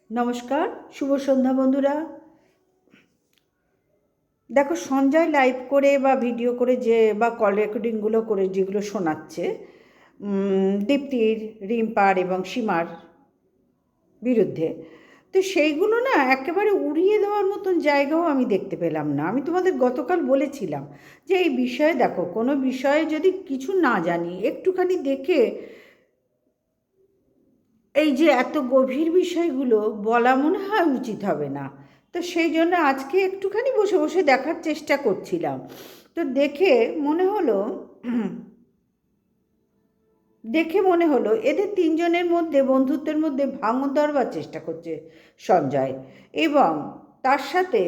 নমস্কার, শুভ সন্ধ্যা বন্ধুরা। দেখো, সঞ্জয় লাইভ করে বা ভিডিও করে যে বা কল রেকর্ডিংগুলো করে যেগুলো শোনাচ্ছে দীপ্তির, রিম্পার এবং সীমার বিরুদ্ধে, তো সেইগুলো না একেবারে উড়িয়ে দেওয়ার মতন জায়গাও আমি দেখতে পেলাম না। আমি তোমাদের গতকাল বলেছিলাম যে এই বিষয়ে দেখো, কোনো বিষয়ে যদি কিছু না জানি একটুখানি দেখে এই যে এত গভীর বিষয়গুলো বলা মনে হয় উচিত হবে না। তো সেই জন্য আজকে একটুখানি বসে বসে দেখার চেষ্টা করছিলাম। তো দেখে মনে হলো এদের তিনজনের মধ্যে বন্ধুত্বের মধ্যে ভাঙন ধরবার চেষ্টা করছে সঞ্জয়, এবং তার সাথে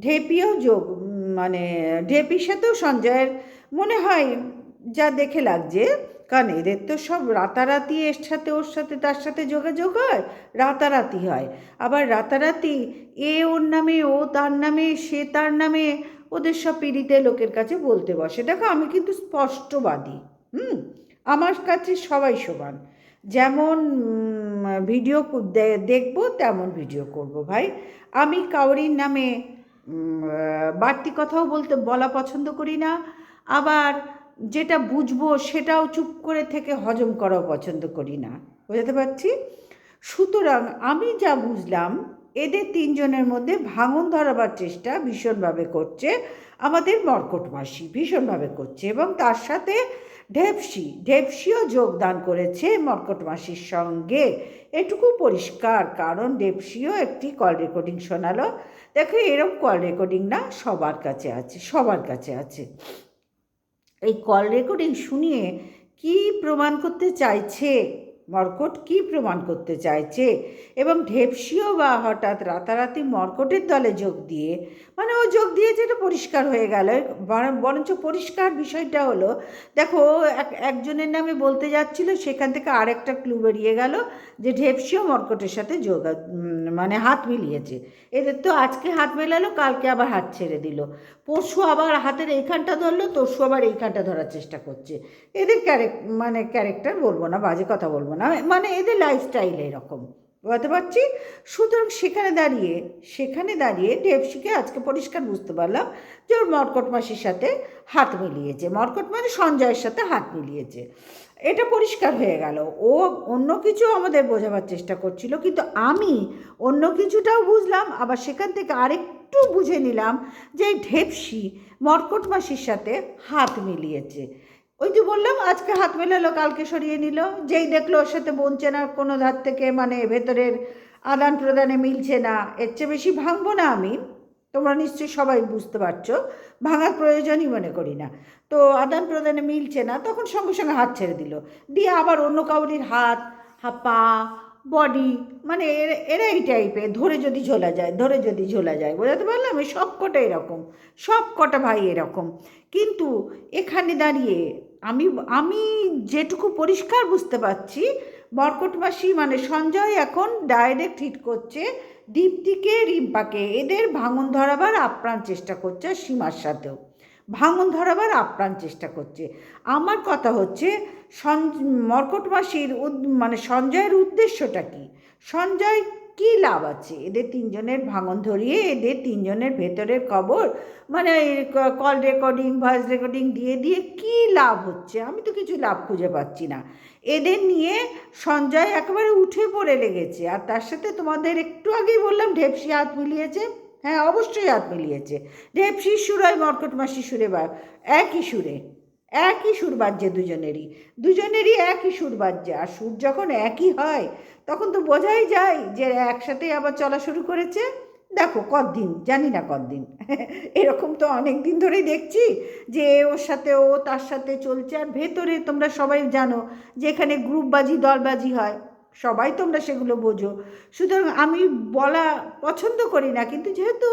ঢেপিও মানে ঢেপির সাথেও সঞ্জয়ের মনে হয়, যা দেখে লাগছে। কারণ এদের তো সব রাতারাতি এর সাথে ওর সাথে তার সাথে যোগাযোগ হয়, রাতারাতি হয়। আবার রাতারাতি এ ওর নামে, ও তার নামে, সে তার নামে ওদের সব পীড়িতে লোকের কাছে বলতে বসে। দেখো, আমি কিন্তু স্পষ্টবাদী। আমার কাছে সবাই সমান। যেমন ভিডিও দেখবো তেমন ভিডিও করব ভাই। আমি কাউরির নামে বাড়তি কথাও বলা পছন্দ করি না। আবার যেটা বুঝবো সেটাও চুপ করে থেকে হজম করাও পছন্দ করি না। বুঝতে পারছি? সুতরাং আমি যা বুঝলাম, এদের তিনজনের মধ্যে ভাঙন ধরাবার চেষ্টা ভীষণভাবে করছে আমাদের মর্কট মাসি, ভীষণভাবে করছে। এবং তার সাথে ঢেপসিও যোগদান করেছে মর্কট মাসির সঙ্গে, এটুকু পরিষ্কার। কারণ ঢেপসিও একটি কল রেকর্ডিং শোনালো। দেখো, এরকম কল রেকর্ডিং না সবার কাছে আছে, সবার কাছে আছে। এই কল রেকর্ডিং শুনিয়ে কি প্রমাণ করতে চাইছে মর্কট, কি প্রমাণ করতে চাইছে? এবং ঢেপসিও বা হঠাৎ রাতারাতি মর্কটের দলে যোগ দিয়ে, মানে ও যোগ দিয়েছে, এটা পরিষ্কার হয়ে গেল। বরঞ্চ পরিষ্কার বিষয়টা হলো, দেখো, একজনের নামে বলতে যাচ্ছিল, সেখান থেকে আরেকটা ক্লু বেরিয়ে গেল যে ঢেপসিও মর্কটের সাথে মানে হাত মিলিয়েছে। এদের তো আজকে হাত মেলালো, কালকে আবার হাত ছেড়ে দিল, পরশু আবার হাতের এইখানটা ধরলো, তরশু আবার এইখানটা ধরার চেষ্টা করছে। এদের ক্যারেক্টার বলবো না, বাজে কথা বলবো না, মানে এদের লাইফস্টাইল এরকম, বুঝতে পারছি। সুতরাং সেখানে দাঁড়িয়ে ঢেপসিকে আজকে পরিষ্কার বুঝতে পারলাম যে ওর মর্কট মাসির সাথে হাত মিলিয়েছে, মর্কট মানে সঞ্জয়ের সাথে হাত মিলিয়েছে। এটা পরিষ্কার হয়ে গেল। ও অন্য কিছু আমাদের বোঝাবার চেষ্টা করছিল, কিন্তু আমি অন্য কিছুটাও বুঝলাম। আবার সেখান থেকে আরেকটু বুঝে নিলাম যে ঢেপসি মর্কট মাসির সাথে হাত মিলিয়েছে। ওই যে বললাম, আজকে হাত মেলালো, কালকে সরিয়ে নিল। যেই দেখলো ওর সাথে বনছে না কোনো ধার থেকে, মানে ভেতরের আদান প্রদানে মিলছে না, এর চেয়ে বেশি ভাঙবো না আমি। তোমরা নিশ্চয়ই সবাই বুঝতে পারছো, ভাঙার প্রয়োজনই মনে করি না। তো আদান প্রদানে মিলছে না, তখন সঙ্গে সঙ্গে হাত ছেড়ে দিল, দিয়ে আবার অন্য কাউরির হাত, পা, বডি, মানে এরা এই টাইপের ধরে যদি ঝোলা যায়, বোঝাতে পারলাম? এই সব কটা এরকম, সব কটা ভাই এরকম। কিন্তু এখানে দাঁড়িয়ে আমি আমি যেটুকু পরিষ্কার বুঝতে পারছি, মর্কট মাসি মানে সঞ্জয় এখন ডাইরেক্ট হিট করছে দীপ্তিকে, রিম্পাকে। এদের ভাঙন ধরাবার আপ্রাণ চেষ্টা করছে, সীমার সাথেও ভাঙন ধরাবার আপ্রাণ চেষ্টা করছে। আমার কথা হচ্ছে, মর্কট মাসির মানে সঞ্জয়ের উদ্দেশ্যটা কি? সঞ্জয় কী লাভ আছে এদের তিনজনের ভাঙন ধরিয়ে? এদের তিনজনের ভেতরের খবর, মানে কল রেকর্ডিং, ভয়েস রেকর্ডিং দিয়ে দিয়ে কী লাভ হচ্ছে? আমি তো কিছু লাভ খুঁজে পাচ্ছি না। এদের নিয়ে সঞ্জয় একেবারে উঠে পড়ে লেগেছে। আর তার সাথে তোমাদের একটু আগেই বললাম ঢেপসি হাত মিলিয়েছে। হ্যাঁ, অবশ্যই হাত মিলিয়েছে। ঢেপসির সুর হয় মর্কট মাসির সুরে, বা একই সুর বাজছে দুজনেরই একই সুর বাজছে। আর সুর যখন একই হয় তখন তো বোঝাই যায় যে একসাথেই আবার চলা শুরু করেছে। দেখো, কতদিন জানি না, কতদিন এরকম তো অনেক দিন ধরেই দেখছি যে ওর সাথে ও তার সাথে চলছে। আর ভেতরে তোমরা সবাই জানো যে এখানে গ্রুপবাজি, দলবাজি হয়, সবাই তোমরা সেগুলো বোঝো। সুতরাং আমি বলা পছন্দ করি না, কিন্তু যেহেতু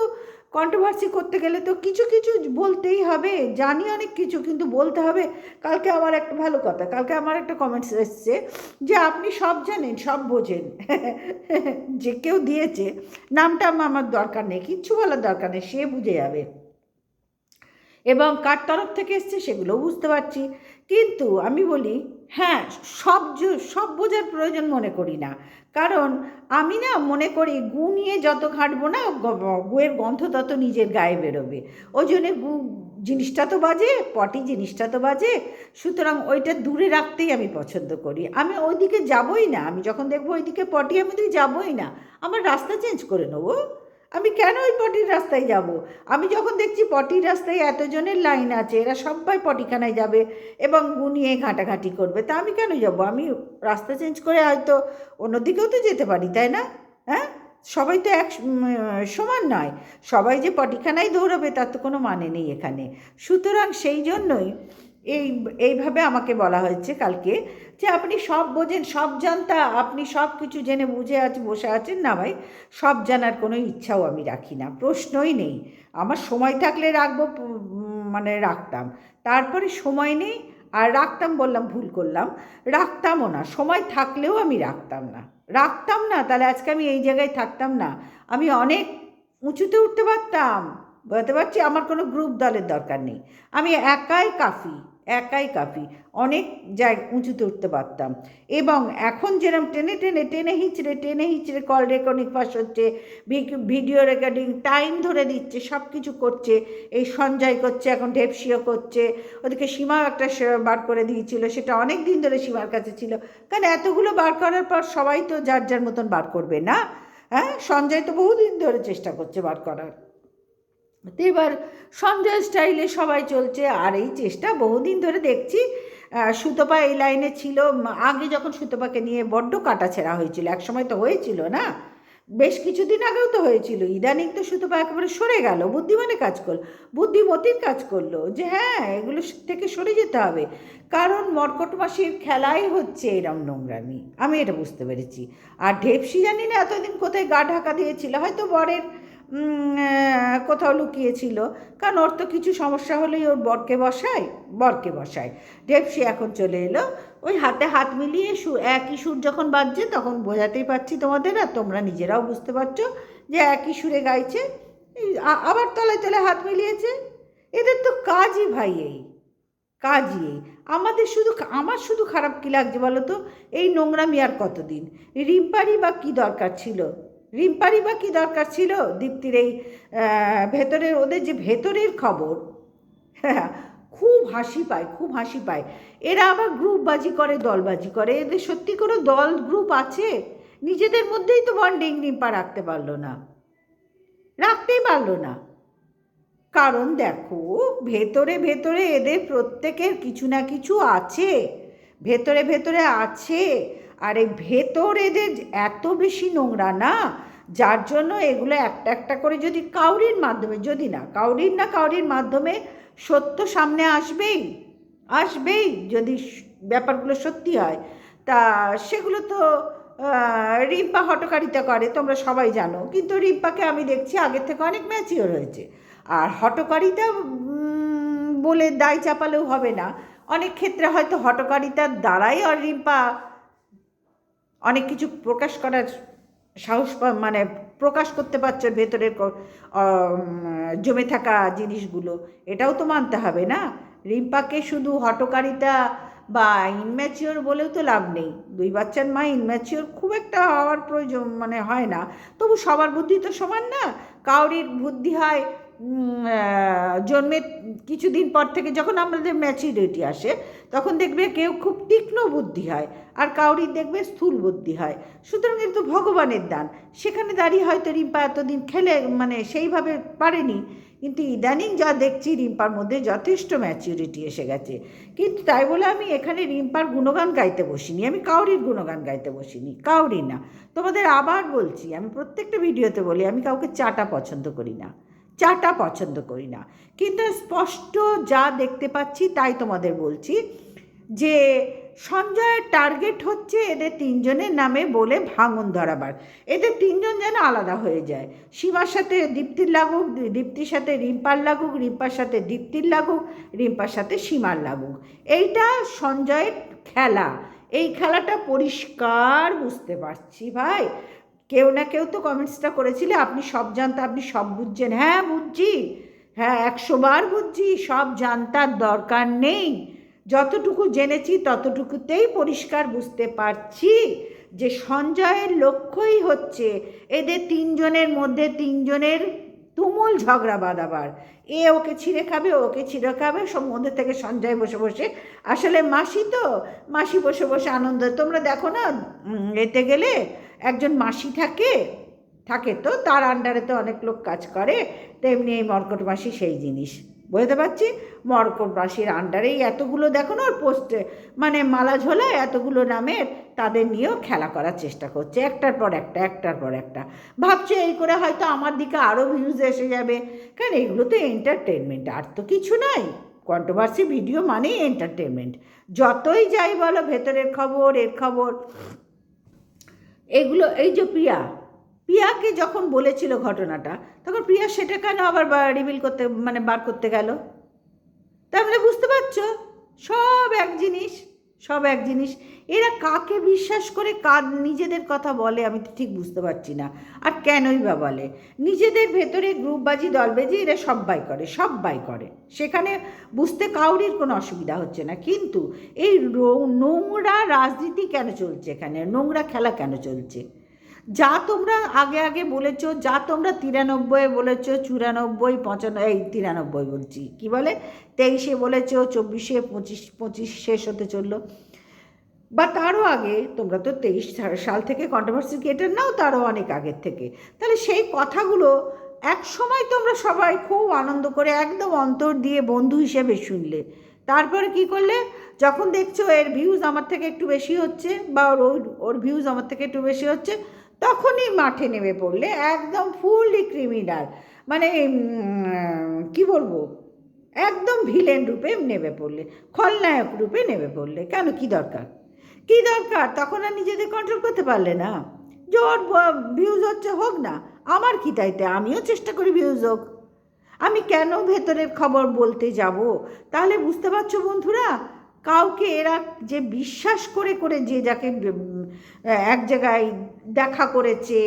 কন্ট্রোভার্সি করতে গেলে তো কিছু কিছু বলতেই হবে। জানি অনেক কিছু, কিন্তু বলতে হবে। কালকে আমার একটা কমেন্টস এসছে যে আপনি সব জানেন, সব বোঝেন। যে কেউ দিয়েছে, নামটা আমার দরকার নেই, কিচ্ছু বলার দরকার নেই, সে বুঝে যাবে। এবং কার তরফ থেকে এসছে সেগুলোও বুঝতে পারছি। কিন্তু আমি বলি, হ্যাঁ, সব বোঝার প্রয়োজন মনে করি না, কারণ আমি না মনে করি গু নিয়ে যত ঘাঁটবো না গুয়ের গন্ধ তত নিজের গায়ে বেরোবে। ওই জন্যে গু জিনিসটা তো বাজে, পটি জিনিসটা তো বাজে, সুতরাং ওইটা দূরে রাখতেই আমি পছন্দ করি। আমি ওইদিকে যাবই না, আমি যখন দেখবো ওইদিকে পটি আমি ওইদিকে যাবই না, আমার রাস্তা চেঞ্জ করে নেবো। আমি কেন ওই পটির রাস্তায় যাব? আমি যখন দেখছি পটির রাস্তায় এতজনের লাইন আছে, এরা সবাই পটিখানায় যাবে এবং গুনিয়ে ঘাঁটাঘাঁটি করবে, তা আমি কেন যাব? আমি রাস্তা চেঞ্জ করে হয়তো অন্যদিকেও তো যেতে পারি, তাই না? হ্যাঁ, সবাই তো সমান নয়, সবাই যে পটিখানায় দৌড়াবে তার তো কোনো মানে নেই এখানে। সুতরাং সেই জন্যই এইভাবে আমাকে বলা হয়েছে কালকে যে আপনি সব বোঝেন, সব জানতা, আপনি সব কিছু জেনে বুঝে বসে আছেন। না ভাই, সব জানার কোনো ইচ্ছাও আমি রাখি না, প্রশ্নই নেই। আমার সময় থাকলে রাখবো, মানে রাখতাম, তারপরে সময় নেই। আর রাখতাম বললাম, ভুল করলাম, রাখতামও না, সময় থাকলেও আমি রাখতাম না, তাহলে আজকে আমি এই জায়গায় থাকতাম না, আমি অনেক উঁচুতে উঠতে পারতাম। বলতে পারছি আমার কোনো গ্রুপ দলের দরকার নেই, আমি একাই কাফি, অনেক উঁচুতে উঠতে পারতাম। এবং এখন যেরকম টেনে হিঁচড়ে কল রেকর্ডিং পাস হচ্ছে, ভিডিও রেকর্ডিং টাইম ধরে দিচ্ছে, সব কিছু করছে, এই সঞ্জয় করছে, এখন ঢেপসিও করছে, ওদিকে সীমাও একটা বার করে দিয়েছিল, সেটা অনেক দিন ধরে সীমার কাছে ছিল, কারণ এতগুলো বার করার পর সবাই তো যার মতন বার করবে না। হ্যাঁ, সঞ্জয় তো বহুদিন ধরে চেষ্টা করছে বার করার, তো এবার সঞ্জয় স্টাইলে সবাই চলছে। আর এই চেষ্টা বহুদিন ধরে দেখছি। সুতপা এই লাইনে ছিল, আগে যখন সুতপাকে নিয়ে বড্ড কাটাছেঁড়া হয়েছিল, একসময় তো হয়েছিল না, বেশ কিছুদিন আগেও তো হয়েছিল। ইদানিং তো সুতপা একেবারে সরে গেল, বুদ্ধিমতির কাজ করলো যে হ্যাঁ এগুলো থেকে সরে যেতে হবে, কারণ মর্কট মাসির খেলাই হচ্ছে এরম নোংরামি, আমি এটা বুঝতে পেরেছি। আর ঢেপসি জানি না এতদিন কোথায় গা ঢাকা দিয়েছিল, হয়তো বরের কোথাও লুকিয়েছিল, কারণ ওর তো কিছু সমস্যা হলেই ওর বরকে বসায়। ঢেপসি এখন চলে এলো, ওই হাতে হাত মিলিয়ে একই সুর যখন বাজছে তখন বোঝাতেই পারছি তোমাদের, আর তোমরা নিজেরাও বুঝতে পারছো যে একই সুরে গাইছে, আবার তলায় তলায় হাত মিলিয়েছে। এদের তো কাজই ভাই কাজই আমার শুধু খারাপ কী লাগছে বলো তো, এই নোংরামি আর কতদিন? রিম্পারই বা কী দরকার ছিল দীপ্তির এই ভেতরের, ওদের যে ভেতরের খবর, হ্যাঁ, খুব হাসি পায়। এরা আবার গ্রুপবাজি করে, দলবাজি করে, এদের সত্যি কোনো দল গ্রুপ আছে? নিজেদের মধ্যেই তো বন্ডিং রিম্পা রাখতেই পারলো না। কারণ দেখো, ভেতরে এদের প্রত্যেকের কিছু না কিছু আছে, ভেতরে আছে। আর এই ভেতর এদের এত বেশি নোংরা না, যার জন্য এগুলো একটা করে যদি কাউরির মাধ্যমে সত্য সামনে আসবেই যদি ব্যাপারগুলো সত্যি হয়, তা সেগুলো তো রিম্পা হটকারিতা করে, তোমরা সবাই জানো। কিন্তু রিম্পাকে আমি দেখছি আগের থেকে অনেক ম্যাচিওর হয়েছে। আর হটকারিতা বলে দায় চাপালেও হবে না, অনেক ক্ষেত্রে হয়তো হটকারিতার দ্বারাই আর রিম্পা অনেক কিছু প্রকাশ করার সাহস মানে প্রকাশ করতে পারছে ভেতরের জমে থাকা জিনিসগুলো, এটাও তো মানতে হবে না। রিম্পাকে শুধু হটকারিতা বা ইনম্যাচিওর বলেও তো লাভ নেই, 2 বাচ্চার মা ইনম্যাচিওর খুব একটা হওয়ার প্রয়োজন মানে হয় না, তবু সবার বুদ্ধি তো সমান না। কাউরির বুদ্ধি হয় জন্মের কিছুদিন পর থেকে, যখন আমাদের ম্যাচুরিটি আসে তখন দেখবে কেউ খুব তীক্ষ্ণ বুদ্ধি হয়, আর কাউরির দেখবে স্থূল বুদ্ধি হয়। সুতরাং এটা তো ভগবানের দান, সেখানে দাঁড়িয়ে হয়তো রিম্পা এতদিন খেলে মানে সেইভাবে পারেনি, কিন্তু ইদানিং যা দেখছি রিম্পার মধ্যে যথেষ্ট ম্যাচুরিটি এসে গেছে। কিন্তু তাই বলে আমি এখানে রিম্পার গুণগান গাইতে বসিনি, আমি কাউরির গুণগান গাইতে বসিনি, কাউরি না। তোমাদের আবার বলছি, আমি প্রত্যেকটা ভিডিওতে বলি আমি কাউকে চাটা পছন্দ করি না, কিন্তু স্পষ্ট যা দেখতে পাচ্ছি তাই তোমাদের বলছি যে সঞ্জয়ের টার্গেট হচ্ছে এদের 3 জনের নামে বলে ভাঙন ধরাবার। এদের 3 জন যেন আলাদা হয়ে যায়, সীমার সাথে দীপ্তির লাগুক, দীপ্তির সাথে রিম্পার লাগুক, রিম্পার সাথে দীপ্তির লাগুক, রিম্পার সাথে সীমার লাগুক। এইটা সঞ্জয়ের খেলা, এই খেলাটা পরিষ্কার বুঝতে পারছি ভাই। কেউ না কেউ তো কমেন্টসটা করেছিলে আপনি সব জানতা, আপনি সব বুঝছেন। হ্যাঁ বুঝছি, হ্যাঁ 100 বার বুঝছি, সব জানতার দরকার নেই। যতটুকু জেনেছি ততটুকুতেই পরিষ্কার বুঝতে পারছি যে সঞ্জয়ের লক্ষ্যই হচ্ছে এদের তিনজনের মধ্যে তিনজনের তুমুল ঝগড়া বাঁধাবার। এ ওকে ছিঁড়ে খাবে, ওকে ছিঁড়ে খাবে, সব মধ্যে থেকে সঞ্জয় বসে বসে, আসলে মাসি তো, মাসি বসে বসে আনন্দ। তোমরা দেখো না, এতে গেলে একজন মাসি থাকে থাকে তো তার আন্ডারে তো অনেক লোক কাজ করে, তেমনি এই মর্কট মাসি সেই জিনিস, বুঝতে পারছি। মর্কট মাসির আন্ডারেই এতগুলো, দেখো না ওর পোস্টে মানে মালা ঝোলায় এতগুলো নামের, তাদের নিয়েও খেলা করার চেষ্টা করছে, একটার পর একটা একটার পর একটা। ভাবছে এই করে হয়তো আমার দিকে আরও ভিউজ এসে যাবে, কারণ এগুলো তো এন্টারটেনমেন্ট, আর তো কিছু নাই। কন্ট্রোভার্সি ভিডিও মানেই এন্টারটেনমেন্ট। যতই যাই বলো ভেতরের খবর, এর খবর, এগুলো। এই যে প্রিয়াকে যখন বলেছিল ঘটনাটা, তখন প্রিয়া সেটা কেন আবার রিভিল করতে মানে বার করতে গেল? তাহলে বুঝতে পারছো, সব এক জিনিস, সব এক জিনিস। এরা কাকে বিশ্বাস করে কার নিজেদের কথা বলে আমি তো ঠিক বুঝতে পারছি না। আর কেনই বা বলে? নিজেদের ভেতরে গ্রুপবাজি দলবাজি এরা সবাই করে, সবাই করে, সেখানে বুঝতে কাউরির কোনো অসুবিধা হচ্ছে না। কিন্তু এই নোংরা রাজনীতি কেন চলছে এখানে, নোংরা খেলা কেন চলছে? যা তোমরা আগে আগে বলেছো, যা তোমরা 93 বলেছো, 94, 95, এই 93 বলছি, কি বলে 23 বলেছো, 24, 25 শেষ হতে চললো, বা তারও আগে, তোমরা তো 23 সাল থেকে কন্ট্রোভার্সি ক্রিয়েটার নাও, তারও অনেক আগের থেকে। তাহলে সেই কথাগুলো এক সময় তোমরা সবাই খুব আনন্দ করে একদম অন্তর দিয়ে বন্ধু হিসেবে শুনলে, তারপরে কি করলে? যখন দেখছো এর ভিউজ আমার থেকে একটু বেশি হচ্ছে, বা ওর ভিউজ আমার থেকে একটু বেশি হচ্ছে, তখনই মাঠে নেমে পড়লে একদম ফুললি ক্রিমিনাল, মানে কি বলবো, একদম ভিলেন রূপে নেমে পড়লে, খলনায়ক রূপে নেমে পড়লে। কেন, কি দরকার, কি দরকার? তখন আর নিজেদের কন্ট্রোল করতে পারলে না? যে ওর ভিউজ হচ্ছে, হোক না, আমার কি তাইতে, আমিও চেষ্টা করি ভিউজ হোক, আমি কেন ভেতরের খবর বলতে যাব? তাহলে বুঝতে পারছো বন্ধুরা, কাউকে এরা যে বিশ্বাস করে করে যে যাকে এক জায়গায় দেখা করেছে,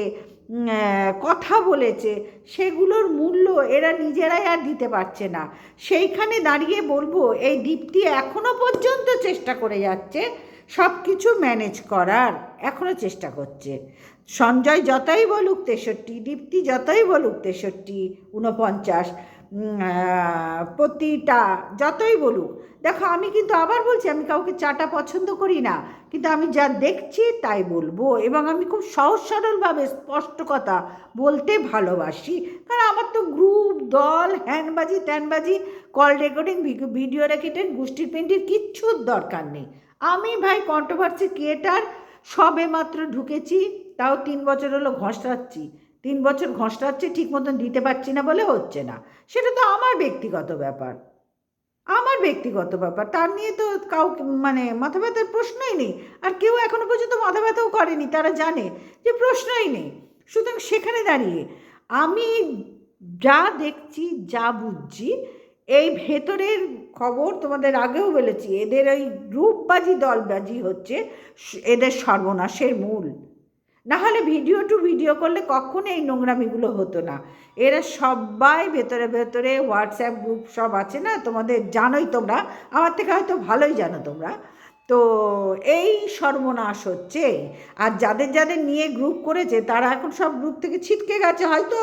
কথা বলেছে, সেগুলোর মূল্য এরা নিজেরাই আর দিতে পারছে না। সেইখানে দাঁড়িয়ে বলবো, এই দীপ্তি এখনো পর্যন্ত চেষ্টা করে যাচ্ছে সব কিছু ম্যানেজ করার, এখনও চেষ্টা করছে। সঞ্জয় যতই বলুক 63, দীপ্তি যতই বলুক 63, 49, প্রতিটা যতই বলুক, দেখো আমি কিন্তু আবার বলছি, আমি কাউকে চাটা পছন্দ করি না, কিন্তু আমি যা দেখছি তাই বলবো, এবং আমি খুব সহজ সরলভাবে স্পষ্ট কথা বলতে ভালোবাসি। কারণ আমার তো গ্রুপ, দল, হ্যানবাজি ত্যানবাজি, কল রেকর্ডিং, ভিডিও রেকর্ডিং, গোষ্ঠীর পিণ্ডির কিচ্ছুর দরকার নেই। আমি ভাই কন্ট্রোভার্সি ক্রিয়েটার, সবে মাত্র ঢুকেছি, তাও 3 বছর হলো ঘষড়াচ্ছি, 3 বছর ঘষড়াচ্ছি, ঠিক মতন দিতে পারছি না বলে হচ্ছে না। সেটা তো আমার ব্যক্তিগত ব্যাপার, আমার ব্যক্তিগত ব্যাপার, তার নিয়ে তো কাউকে মানে মাথা ব্যথার প্রশ্নই নেই। আর কেউ এখনো পর্যন্ত মাথা ব্যথাও করেনি, তারা জানে যে প্রশ্নই নেই। সুতরাং সেখানে দাঁড়িয়ে আমি যা দেখছি, যা বুঝছি, এই ভেতরের খবর তোমাদের আগেও বলেছি, এদের ওই গ্রুপবাজি দলবাজি হচ্ছে এদের সর্বনাশের মূল। না হলে ভিডিও টু ভিডিও করলে কখনো এই নোংরামিগুলো হতো না। এরা সবাই ভেতরে ভেতরে হোয়াটসঅ্যাপ গ্রুপ সব আছে না, তোমাদের জানোই, তোমরা আমার থেকে হয়তো ভালোই জানো তোমরা। তো এই সর্বনাশ হচ্ছে। আর যাদের যাদের নিয়ে গ্রুপ করেছে তারা এখন সব গ্রুপ থেকে ছিটকে গেছে, হয়তো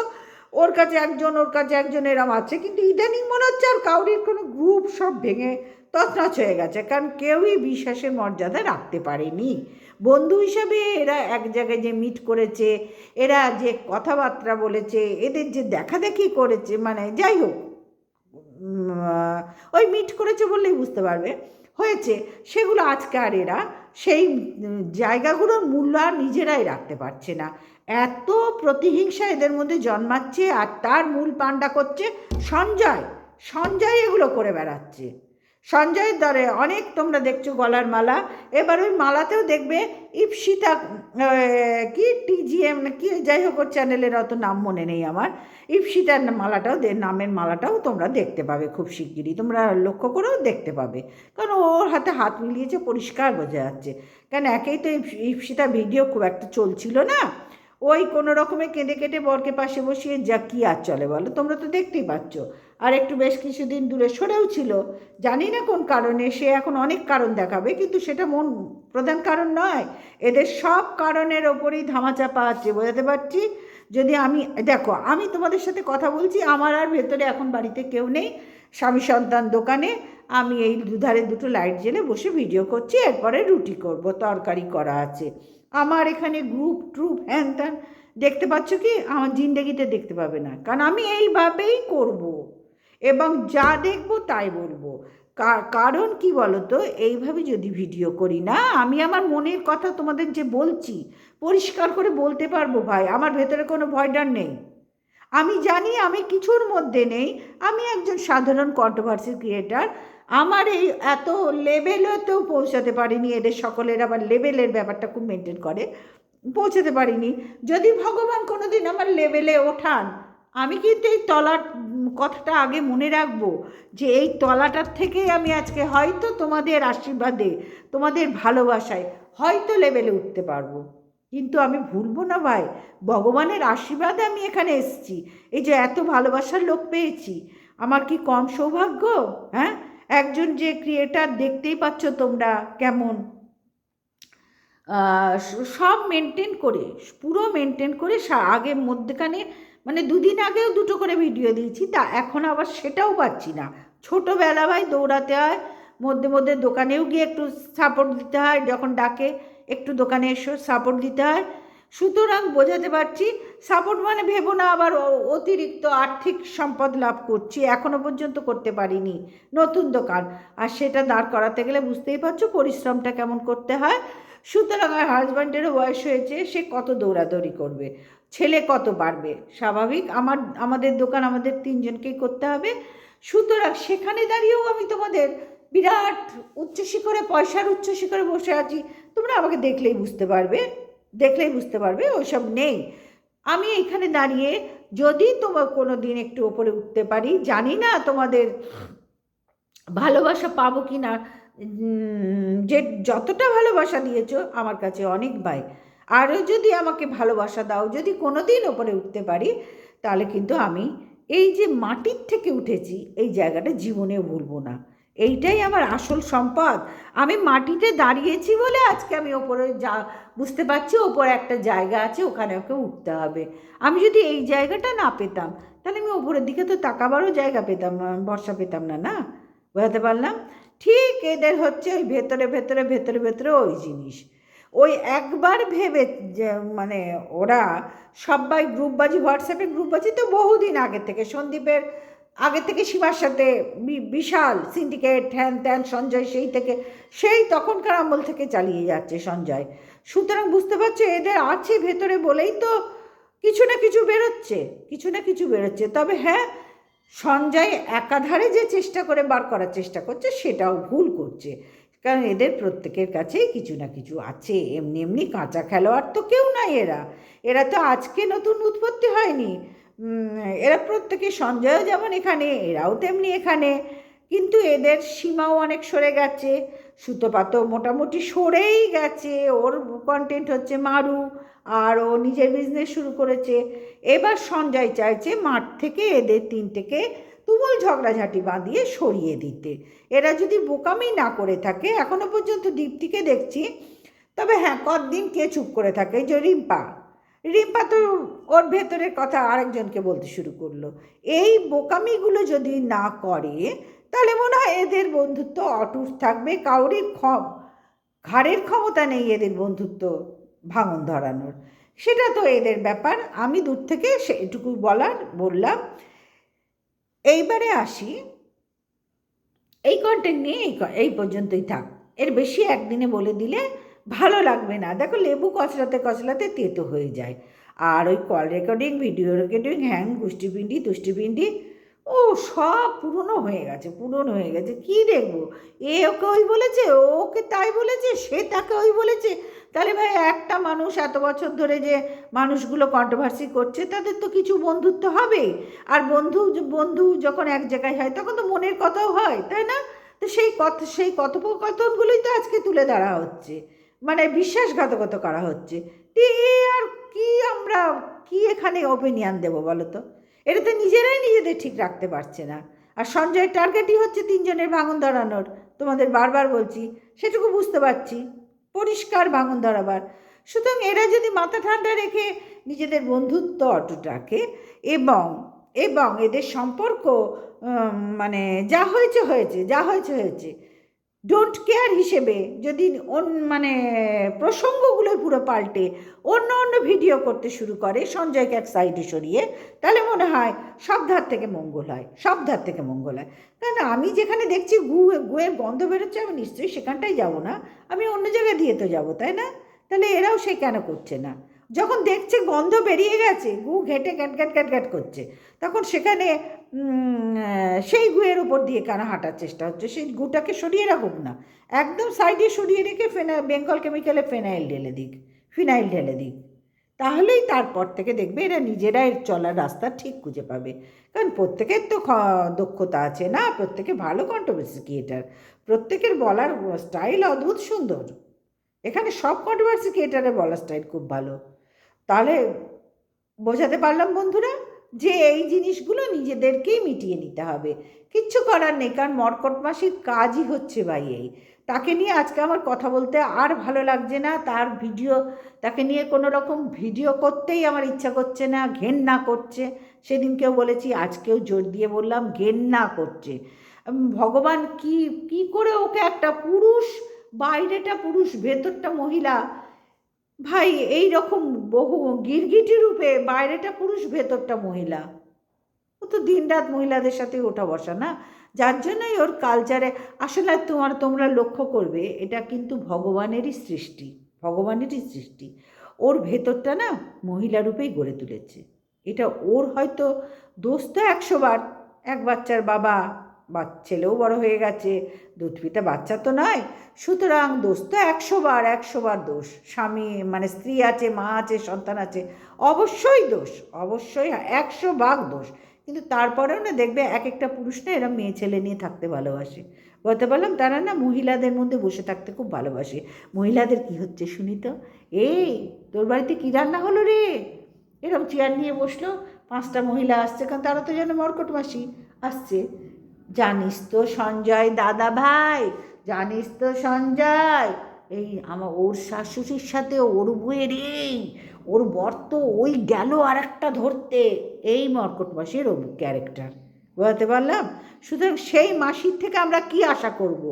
ওর কাছে একজন, ওর কাছে একজন, এরম আছে, কিন্তু ইদানিং মনে হচ্ছে আর কাউরির কোনো গ্রুপ সব ভেঙে তছনছ হয়ে গেছে, কারণ কেউই বিশ্বাসের মর্যাদা রাখতে পারেনি। বন্ধু হিসাবে এরা এক জায়গায় যে মিট করেছে, এরা যে কথাবার্তা বলেছে, এদের যে দেখাদেখি করেছে, মানে যাই হোক, ওই মিট করেছে বললেই বুঝতে পারবে হয়েছে, সেগুলো আজকে আর এরা সেই জায়গাগুলোর মূল্য আর নিজেরাই রাখতে পারছে না। এত প্রতিহিংসা এদের মধ্যে জন্মাচ্ছে, আর তার মূল পাণ্ডা করছে সঞ্জয়। সঞ্জয় এগুলো করে বেড়াচ্ছে। সঞ্জয়ের দ্বারে অনেক তোমরা দেখছো গলার মালা, এবার ওই মালাতেও দেখবে ইপসিতা কি TGM না কি, যাই হোক ওর চ্যানেলের অত নাম মনে নেই আমার, ইপসিতার মালাটাও নামের মালাটাও তোমরা দেখতে পাবে খুব শিগগিরই, তোমরা লক্ষ্য করেও দেখতে পাবে, কারণ ওর হাতে হাত মিলিয়েছে, পরিষ্কার বোঝা যাচ্ছে। কেন, একেই তো ইপসিতা ভিডিও খুব একটা চলছিল না, ওই কোনো রকমে কেঁদে কেটে বরকে পাশে বসিয়ে যা কি আর চলে বলো, তোমরা তো দেখতেই পাচ্ছ। আর একটু বেশ কিছুদিন দূরে সরেও ছিল, জানি না কোন কারণে, সে এখন অনেক কারণ দেখাবে, কিন্তু সেটা প্রধান কারণ নয়। এদের সব কারণের ওপরেই ধামাচাপা আছে, বোঝাতে পারছি। যদি আমি দেখো, আমি তোমাদের সাথে কথা বলছি, আমার আর ভেতরে এখন বাড়িতে কেউ নেই, স্বামী সন্তান দোকানে, আমি এই দুধারে দুটো লাইট জ্বেলে বসে ভিডিও করছি, এরপরে রুটি করব, তরকারি করা আছে। আমার এখানে গ্রুপ ট্রুপ হ্যান ত্যান দেখতে পাচ্ছ কি? আমার জিন্দেগিতে দেখতে পাবে না, কারণ আমি এইভাবেই করব এবং যা দেখবো তাই বলবো। কারণ কি বলো তো, এইভাবে যদি ভিডিও করি না, আমি আমার মনের কথা তোমাদের যে বলছি পরিষ্কার করে বলতে পারবো ভাই, আমার ভেতরে কোনো ভয় ডর নেই। আমি জানি আমি কিছুর মধ্যে নেই, আমি একজন সাধারণ কন্ট্রোভার্সি ক্রিয়েটার। আমার এই এত লেভেলেতেও পৌঁছাতে পারিনি, এদের সকলের আবার লেভেলের ব্যাপারটা খুব মেনটেন করে, পৌঁছাতে পারিনি। যদি ভগবান কোনো দিন আমার লেভেলে ওঠান, আমি কিন্তু এই তলার কথাটা আগে মনে রাখবো, যে এই তলাটার থেকেই আমি আজকে হয়তো তোমাদের আশীর্বাদে, তোমাদের ভালোবাসায় হয়তো লেভেলে উঠতে পারবো। কিন্তু আমি ভুলবো না ভাই, ভগবানের আশীর্বাদে আমি এখানে এসেছি, এই যে এত ভালোবাসার লোক পেয়েছি, আমার কি কম সৌভাগ্য? হ্যাঁ, একজন যে ক্রিয়েটার, দেখতেই পাচ্ছ তোমরা কেমন সব মেনটেন করে, পুরো মেনটেন করে, আগে মধ্যখানে মানে দুদিন আগেও দুটো করে ভিডিও দিয়েছি, তা এখন আবার সেটাও পাচ্ছি না। ছোটোবেলা ভাই দৌড়াতে হয়, মধ্যে মধ্যে দোকানেও গিয়ে একটু সাপোর্ট দিতে হয়, যখন ডাকে একটু দোকানে এসো সাপোর্ট দিতে হয়। সুতরাং বোঝাতে পারছি, সাপোর্ট মানে ভেবো না আবার অতিরিক্ত আর্থিক সম্পদ লাভ করছি, এখনও পর্যন্ত করতে পারিনি। নতুন দোকান, আর সেটা দাঁড় করাতে গেলে বুঝতেই পারছো পরিশ্রমটা কেমন করতে হয়। সুতরাং আর হাজব্যান্ডেরও বয়স হয়েছে, সে কত দৌড়াদৌড়ি করবে, ছেলে কত বাড়বে, স্বাভাবিক। আমাদের দোকান আমাদের তিনজনকেই করতে হবে। সুতরাং সেখানে দাঁড়িয়েও আমি তোমাদের বিরাট উচ্চশিখরে, পয়সার উচ্চশিখরে বসে আছি, তোমরা আমাকে দেখলেই বুঝতে পারবে, দেখলেই বুঝতে পারবে ওইসব নেই। আমি এইখানে দাঁড়িয়ে যদি তোমার কোনো দিন একটু ওপরে উঠতে পারি, জানি না তোমাদের ভালোবাসা পাবো কি না, যে যতটা ভালোবাসা দিয়েছো আমার কাছে অনেক ভাই, আরও যদি আমাকে ভালোবাসা দাও, যদি কোনো দিন ওপরে উঠতে পারি, তাহলে কিন্তু আমি এই যে মাটির থেকে উঠেছি এই জায়গাটা জীবনেও ভুলবো না। এইটাই আমার আসল সম্পদ। আমি মাটিতে দাঁড়িয়েছি বলে আজকে আমি ওপরে বুঝতে পারছি ওপরে একটা জায়গা আছে, ওখানে ওকে উঠতে হবে। আমি যদি এই জায়গাটা না পেতাম, তাহলে আমি ওপরের দিকে তো তাকাবারও জায়গা পেতাম, ভরসা পেতাম না, না? বোঝাতে পারলাম? ঠিক এদের হচ্ছে ওই ভেতরে ভেতরে ভেতরে ভেতরে ওই জিনিস, ওই একবার ভেবে যে মানে ওরা সবাই গ্রুপবাজি, হোয়াটসঅ্যাপে গ্রুপবাজি তো বহুদিন আগে থেকে, সন্দীপের আগে থেকে সীমার সাথে বিশাল সিন্ডিকেট হ্যান ত্যান, সঞ্জয় সেই তখনকার আমল থেকে চালিয়ে যাচ্ছে সঞ্জয়। সুতরাং বুঝতে পারছো এদের আছে ভেতরে বলেই তো কিছু না কিছু বেরোচ্ছে, কিছু না কিছু বেরোচ্ছে। তবে হ্যাঁ, সঞ্জয় একাধারে যে চেষ্টা করে বার করার চেষ্টা করছে সেটাও ভুল করছে, কারণ এদের প্রত্যেকের কাছেই কিছু না কিছু আছে। এমনি এমনি কাঁচা খেলোয়াড় তো কেউ নাই, এরা তো আজকে নতুন উৎপত্তি হয়নি, এরা প্রত্যেকে, সঞ্জয়ও যেমন এখানে, এরাও তেমনি এখানে, কিন্তু এদের সীমাও অনেক সরে গেছে। সুতোপাতও মোটামুটি সরেই গেছে, ওর কন্টেন্ট হচ্ছে মারু, আর ও নিজের বিজনেস শুরু করেছে। এবার সঞ্জয় চাইছে মাঠ থেকে এদের তিনটেকে তুমুল ঝগড়াঝাঁটি বাঁধিয়ে সরিয়ে দিতে। এরা যদি বোকামি না করে থাকে, এখনো পর্যন্ত দীপ্তিকে দেখছি, তবে হ্যাঁ কতদিন কে চুপ করে থাকে, যে রিম্পা তো ওর ভেতরের কথা আরেকজনকে বলতে শুরু করলো। এই বোকামিগুলো যদি না করে, তাহলে মনে হয় এদের বন্ধুত্ব অটুট থাকবে, কাউরির ঘাড়ের ক্ষমতা নেই এদের বন্ধুত্ব ভাঙন ধরানোর। সেটা তো এদের ব্যাপার, আমি দূর থেকে সেটুকু বললাম। এইবারে আসি, এই কন্টেন্ট নিয়ে এই পর্যন্তই থাক, এর বেশি একদিনে বলে দিলে ভালো লাগবে না। দেখো, লেবু কচলাতে কচলাতে তেতো হয়ে যায়। আর ওই call recording, video recording, hang গুষ্টিপিন্ডি তুষ্টিপিন্ডি, ও সব পুরনো হয়ে গেছে, পুরনো হয়ে গেছে। কী দেখবো, এ ওকে ওই বলেছে, ওকে তাই বলেছে, সে তাকে ওই বলেছে। তাহলে ভাই একটা মানুষ এত বছর ধরে যে মানুষগুলো কন্ট্রোভার্সি করছে, তাদের তো কিছু বন্ধুত্ব হবে। আর বন্ধু যখন এক জায়গায় হয় তখন তো মনের কথাও হয়, তাই না? তো সেই কথোপকথনগুলোই তো আজকে তুলে ধরা হচ্ছে, মানে বিশ্বাসঘাতকতা করা হচ্ছে। আর কি আমরা কি এখানে ওপিনিয়ন দেবো বলো তো? এটা তো নিজেরাই নিজেদের ঠিক রাখতে পারছে না। আর সঞ্জয়ের টার্গেটই হচ্ছে তিনজনের ভাঙন ধরানোর, তোমাদের বারবার বলছি, সেটুকু বুঝতে পারছি, পরিষ্কার ভাঙন ধরাবার। সুতরাং এরা যদি মাথা ঠান্ডা রেখে নিজেদের বন্ধুত্ব অটুট রাখে এবং এবং এদের সম্পর্ক মানে যা হয়েছে হয়েছে, যা হয়েছে হয়েছে, ডোন্ট কেয়ার হিসেবে যদি মানে প্রসঙ্গগুলো পুরো পাল্টে অন্য অন্য ভিডিও করতে শুরু করে সঞ্জয়কে এক সাইডে সরিয়ে, তাহলে মনে হয় সব ধার থেকে মঙ্গল হয়, সব ধার থেকে মঙ্গল হয়। কারণ আমি যেখানে দেখছি গুয়ের গন্ধ বেরোচ্ছে, আমি নিশ্চয়ই সেখানটাই যাব না, আমি অন্য জায়গায় দিয়ে তো যাবো, তাই না? তাহলে এরাও সে কেন করছে না? যখন দেখছে গন্ধ বেরিয়ে গেছে, গু ঘেটে ক্যাট ক্যাট ক্যাট ক্যাট করছে, তখন সেখানে সেই গুয়ের উপর দিয়ে কেন হাঁটার চেষ্টা হচ্ছে? সেই গুটাকে সরিয়ে রাখুক না, একদম সাইডে সরিয়ে রেখে বেঙ্গল কেমিক্যালে ফিনাইল ঢেলে দিক, তাহলেই তারপর থেকে দেখবে এরা নিজেরাই চলার রাস্তা ঠিক খুঁজে পাবে। কারণ প্রত্যেকের তো দক্ষতা আছে না, প্রত্যেকে ভালো কন্ট্রোভার্সি ক্রিয়েটার, প্রত্যেকের বলার স্টাইল অদ্ভুত সুন্দর। এখানে সব কন্ট্রোভার্সি ক্রিয়েটারের বলার স্টাইল খুব ভালো। তাহলে বোঝাতে পারলাম বন্ধুরা যে এই জিনিসগুলো নিজেদেরকেই মিটিয়ে নিতে হবে, কিচ্ছু করার নেই। কারণ মর্কট মাসির কাজই হচ্ছে ভাই এই, তাকে নিয়ে আজকে আমার কথা বলতে আর ভালো লাগছে না, তার ভিডিও, তাকে নিয়ে কোনো রকম ভিডিও করতেই আমার ইচ্ছা করছে না, ঘেন্না করছে। সেদিনকেও বলেছি, আজকেও জোর দিয়ে বললাম, ঘেন্না করছে। ভগবান কি কি করে ওকে, একটা পুরুষ, বাইরেটা পুরুষ ভেতরটা মহিলা, ভাই এই রকম বহু গিরগিটি রূপে, বাইরেটা পুরুষ ভেতরটা মহিলা, ও তো দিনরাত মহিলাদের সাথে ওঠা বসা না, যার জন্যই ওর কালচারে আসলে তোমরা লক্ষ্য করবে এটা কিন্তু ভগবানেরই সৃষ্টি, ভগবানেরই সৃষ্টি। ওর ভেতরটা না মহিলা রূপেই গড়ে তুলেছে। এটা ওর হয়তো দোষ তো 100 বার, এক বাচ্চার বাবা, ছেলেও বড় হয়ে গেছে, দুধ পিতা বাচ্চা তো নয়, সুতরাং দোষ তো 100 বার, 100 বার দোষ। স্বামী মানে স্ত্রী আছে, মা আছে, সন্তান আছে, অবশ্যই দোষ, অবশ্যই 100 ভাগ দোষ। কিন্তু তারপরেও না দেখবে এক একটা পুরুষ না এরা মেয়ে ছেলে নিয়ে থাকতে ভালোবাসে। বলতে পারলাম তারা না মহিলাদের মধ্যে বসে থাকতে খুব ভালোবাসে। মহিলাদের কি হচ্ছে শুনি তো, এই তোর বাড়িতে কী রান্না হলো রে, এরকম চেয়ার নিয়ে বসলো, 5টা মহিলা আসছে, কারণ তারা তো যেন মর্কট মাসি আসছে। জানিস তো সঞ্জয় দাদা ভাই, জানিস তো সঞ্জয়, এই ওর শাশুড়ির সাথে ওর বউয়ের এই, ওর বর তো ওই গেল আর একটা ধরতে, এই মর্কট মাসির ও ক্যারেক্টার। বুঝতে পারলাম? সুতরাং সেই মাসির থেকে আমরা কি আশা করব?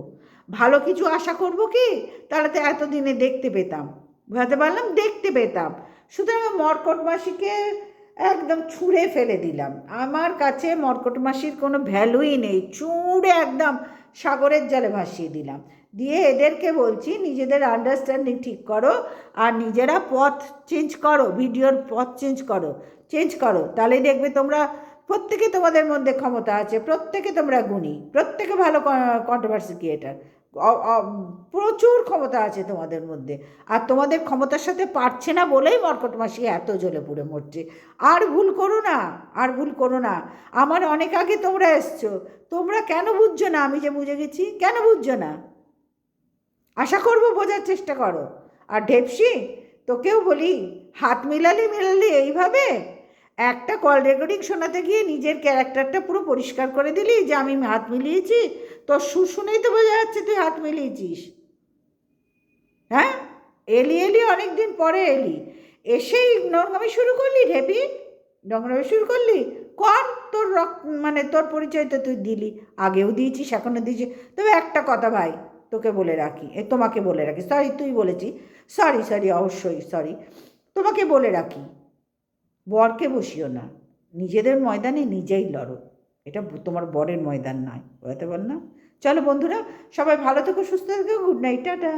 ভালো কিছু আশা করব কি? তাহলে তো এতদিনে দেখতে পেতাম। বুঝতে পারলাম, দেখতে পেতাম। সুতরাং মর্কট মাসিকে একদম ছুঁড়ে ফেলে দিলাম, আমার কাছে মর্কট মাসির কোনো ভ্যালুই নেই, ছুঁড়ে একদম সাগরের জলে ভাসিয়ে দিলাম। দিয়ে এদেরকে বলছি নিজেদের আন্ডারস্ট্যান্ডিং ঠিক করো, আর নিজেরা পথ চেঞ্জ করো, ভিডিওর পথ চেঞ্জ করো, তাহলে দেখবে তোমরা প্রত্যেকে, তোমাদের মধ্যে ক্ষমতা আছে, প্রত্যেকে তোমরা গুণী, প্রত্যেকে ভালো কন্ট্রোভার্সি ক্রিয়েটার, প্রচুর ক্ষমতা আছে তোমাদের মধ্যে। আর তোমাদের ক্ষমতার সাথে পারছে না বলেই মর্কট মাসি এত জ্বলে পুড়ে মরছে। আর ভুল করো না, আর ভুল করো না। আমার অনেক আগে তোমরা এসছো, তোমরা কেন বুঝছো না? আমি যে বুঝে গেছি, কেন বুঝছো না? আশা করবো বোঝার চেষ্টা করো। আর ঢেপসি, তোকেও বলি, হাত মিলালি এইভাবে একটা কল রেকর্ডিং শোনাতে গিয়ে নিজের ক্যারেক্টারটা পুরো পরিষ্কার করে দিলি যে আমি হাত মিলিয়েছি, তোর সুর শুনেই তো বোঝা যাচ্ছে তুই হাত মিলিয়েছিস। হ্যাঁ, এলি অনেক দিন পরে এলি, এসেই নোংরামি শুরু করলি, ঢেপি নোংরামি শুরু করলি, কর তোর মানে তোর পরিচয় তো তুই দিলি, আগেও দিয়েছিস, এখনও দিয়েছিস। তবে একটা কথা ভাই তোকে বলে রাখি, তোমাকে বলে রাখি, সরি তুই বলেছি, সরি অবশ্যই সরি, তোমাকে বলে রাখি, বরকে বসিও না, নিজেদের ময়দানে নিজেই লড়ো, এটা তোমার বরের ময়দান নয়। বুঝতে পারলাম? চলো বন্ধুরা, সবাই ভালো থেকো, সুস্থ থেকো, গুড নাইট, টাটা।